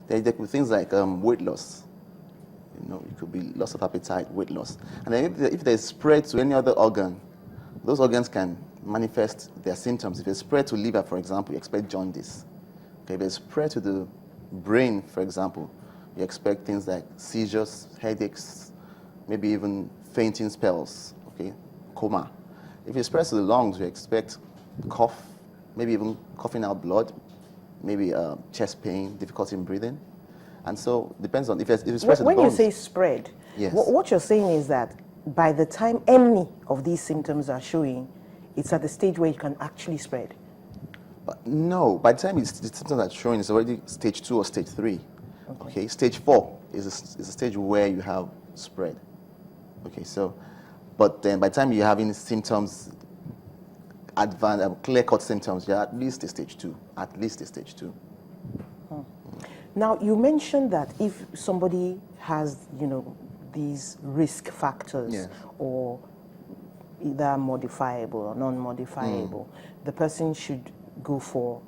There could be things like weight loss. You know, it could be loss of appetite, weight loss. And then if they spread to any other organ, those organs can manifest their symptoms. If they spread to liver, for example, you expect jaundice. Okay, if they spread to the brain, for example, you expect things like seizures, headaches, maybe even fainting spells, okay, coma. If it spreads to the lungs, you expect cough, maybe even coughing out blood, maybe chest pain, difficulty in breathing. And so depends on if it spreads to the When you bones. say spread, Yes. what you're saying is that by the time any of these symptoms are showing, it's at the stage where you can actually spread. But no, by the time the symptoms are showing, it's already stage 2 or stage 3. Okay, stage 4 is a stage where you have spread. Okay, so, but then by the time you're having symptoms, advanced, clear-cut symptoms, you're at least a stage 2, at least a stage 2. Now, you mentioned that if somebody has, these risk factors, Yes. or either modifiable or non-modifiable, the person should go for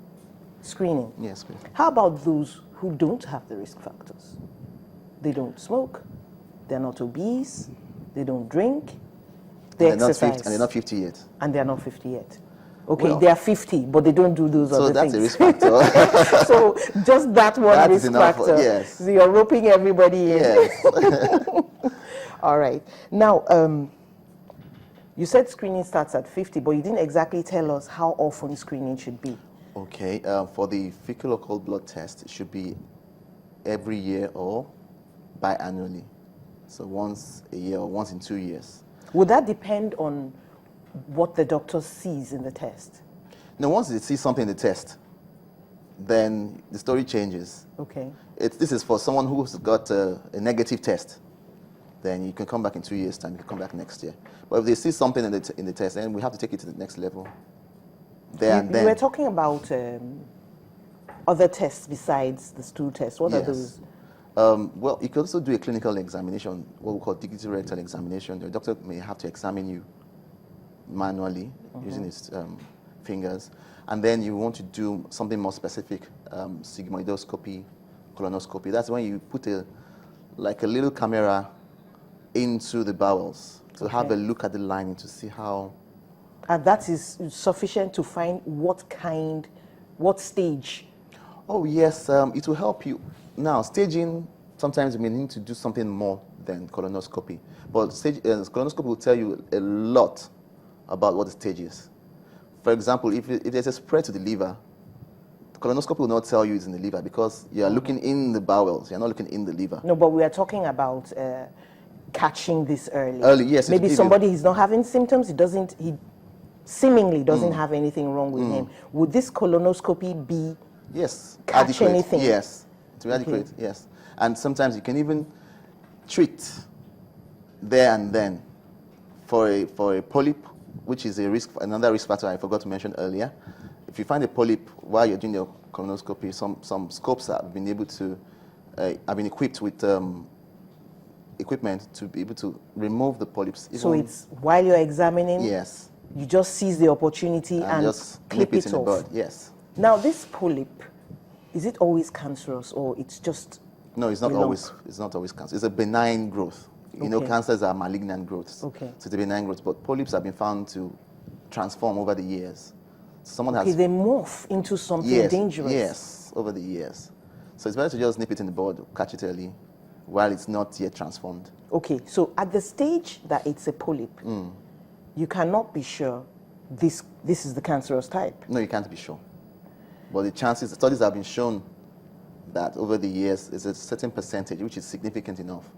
screening. Yes, please. How about those who don't have the risk factors? They don't smoke, they're not obese, they don't drink, they exercise. And they're not 50 yet. And they're not 50 yet. Okay, Well, they are 50, but they don't do those other things. So that's a risk factor. So just that one That is risk enough, factor. yes. So you're roping everybody in. Yes. All right. Now, you said screening starts at 50, but you didn't exactly tell us how often screening should be. Okay, for the fecal occult blood test, it should be every year or biannually. So once a year or once in 2 years. Would that depend on what the doctor sees in the test? Now, once they see something in the test, then the story changes. Okay. This is for someone who's got a negative test. Then you can come back in 2 years' time. You can come back next year. But if they see something in the test, then we have to take it to the next level. You were talking about other tests besides the stool test. What are those? Well, you can also do a clinical examination, what we call Colo Rectal examination. The doctor may have to examine you manually using his fingers. And then you want to do something more specific, sigmoidoscopy, colonoscopy. That's when you put a little camera into the bowels to have a look at the lining to see how. And that is sufficient to find what stage? Oh, yes, it will help you. Now, staging, sometimes you may need to do something more than colonoscopy. But colonoscopy will tell you a lot about what the stage is. For example, if there's a spread to the liver, the colonoscopy will not tell you it's in the liver because you are looking in the bowels. You're not looking in the liver. No, but we are talking about catching this early. Early, yes. Maybe somebody is not having symptoms. He seemingly doesn't have anything wrong with him. Would this colonoscopy be catch adequate. anything? Yes, to be adequate, yes. And sometimes you can even treat there and then for a polyp, which is another risk factor I forgot to mention earlier. If you find a polyp while you're doing your colonoscopy, some scopes have been able to, have been equipped with equipment to be able to remove the polyps. So it's while you're examining? Yes. You just seize the opportunity and just clip it in the off. bud. Yes. Now, this polyp, is it always cancerous or it's just? No, it's not always. It's not always cancer. It's a benign growth. You know, cancers are malignant growths. Okay. So it's a benign growth, but polyps have been found to transform over the years. Someone has. They morph into something dangerous. Yes, over the years. So it's better to just nip it in the bud, catch it early, while it's not yet transformed. Okay, so at the stage that it's a polyp, you cannot be sure this is the cancerous type. No, you can't be sure. But the studies have been shown that over the years, there's a certain percentage, which is significant enough,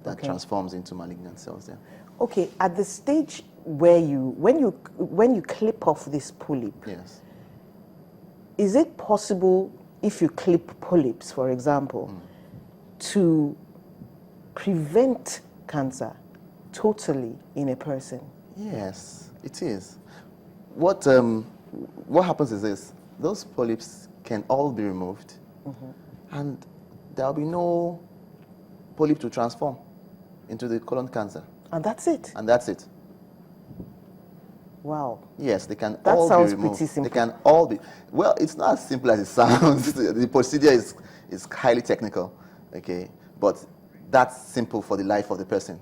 that transforms into malignant cells there. Okay, at the stage where when you clip off this polyp, yes, is it possible, if you clip polyps, for example, to prevent cancer totally in a person? Yes, it is. What happens is this: those polyps can all be removed, and there will be no polyp to transform into the colon cancer. And that's it? And that's it. Wow. Yes, they can That all sounds be removed. pretty simple. They can all be. Well, it's not as simple as it sounds. The procedure is highly technical, okay? But that's simple for the life of the person,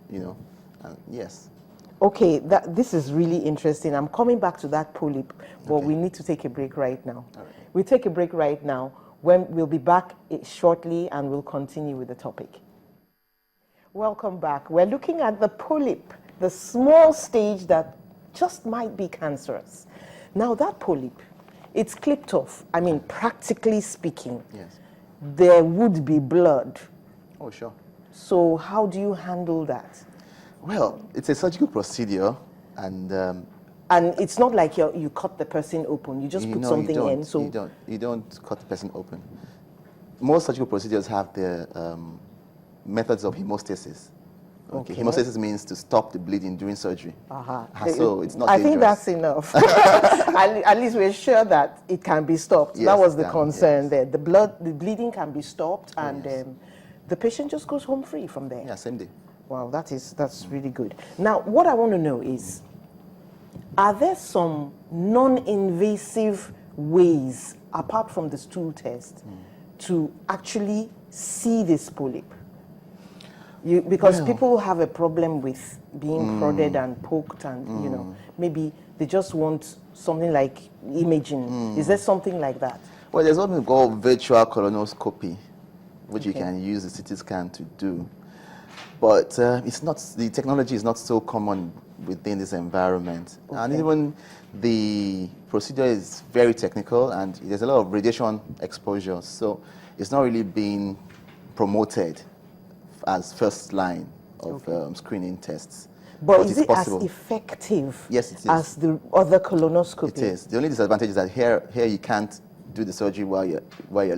you know? And yes. Okay, this is really interesting. I'm coming back to that polyp, but Okay. we need to take a break right now. All right. We'll take a break right now. When we'll be back shortly and we'll continue with the topic. Welcome back. We're looking at the polyp, the small stage that just might be cancerous. Now that polyp, it's clipped off. I mean, practically speaking, Yes. there would be blood. Oh, sure. So how do you handle that? Well, it's a surgical procedure, and And it's not like you cut the person open. You just put something in. So you don't cut the person open. Most surgical procedures have their methods of hemostasis. Okay. Hemostasis means to stop the bleeding during surgery. So it's not I dangerous. think that's enough. At least we're sure that it can be stopped. Yes, that was the it can, concern yes. there. The bleeding can be stopped, and yes. The patient just goes home free from there. Yeah, same day. Wow, that's really good. Now, what I want to know is, are there some non-invasive ways, apart from the stool test, to actually see this polyp? Because people have a problem with being prodded and poked, and you know, maybe they just want something like imaging. Is there something like that? Well, there's what we call virtual colonoscopy, which you can use the CT scan to do. But it's not, the technology is not so common within this environment. And even the procedure is very technical, and there's a lot of radiation exposure. So it's not really being promoted as first line of screening tests. But is it's it possible. as effective Yes, it is. as the other colonoscopy? It is. The only disadvantage is that here you can't do the surgery while you're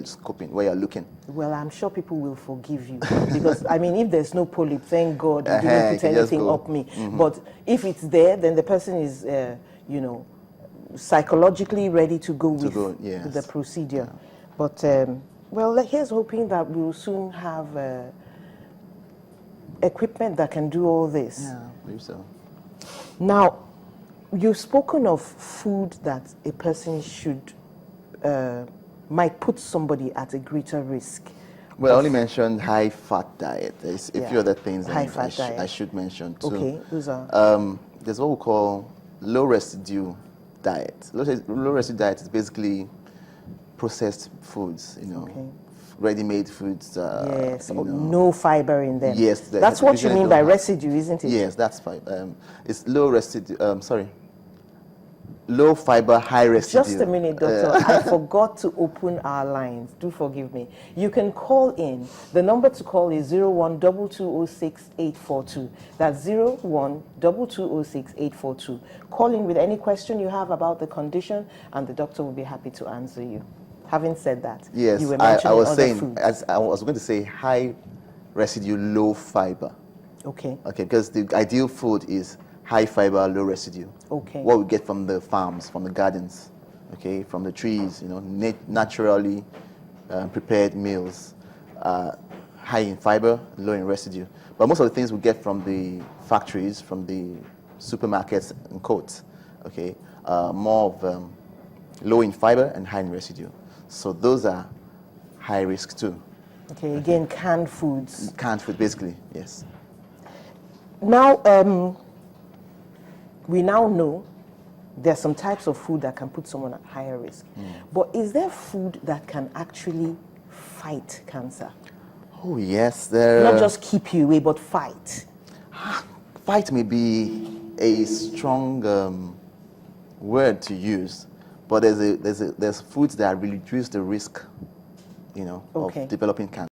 scoping, while you're looking. Well, I'm sure people will forgive you because I mean, if there's no polyp, thank God you you didn't put can just anything go. up me. But if it's there, then the person is, you know, psychologically ready to go with the procedure. But well, here's hoping that we'll soon have equipment that can do all this. Yeah, I believe so. Now, you've spoken of food that a person should might put somebody at a greater risk. Well, I only mentioned high-fat diet. There's a few other things High-fat diet. I should mention too. Okay, those are... there's what we call low-residue diet. Low-residue diet is basically processed foods, you know, ready-made foods. yes, you know. no fiber in them. Yes. That's what you mean by residue, isn't it? Yes, that's fine. It's low residue, low fiber, high residue. Just a minute, doctor. I forgot to open our lines. Do forgive me. You can call in. The number to call is 01-2206-842. That's 01-2206-842. Call in with any question you have about the condition, and the doctor will be happy to answer you. Having said that, yes, you were mentioning I was other saying, foods. as I was going to say, high residue, low fiber. Okay. Okay, because the ideal food is high fiber, low residue. Okay. What we get from the farms, from the gardens, okay, from the trees, you know, naturally prepared meals, high in fiber, low in residue. But most of the things we get from the factories, from the supermarkets and coats, okay, more of low in fiber and high in residue. So those are high risk too. Okay, again, canned foods. Canned food, basically, yes. Now, we now know there's some types of food that can put someone at higher risk. But is there food that can actually fight cancer? Oh, yes. There. Not just keep you away, but fight. Fight may be a strong word to use, but there's foods that reduce the risk, you know, of developing cancer.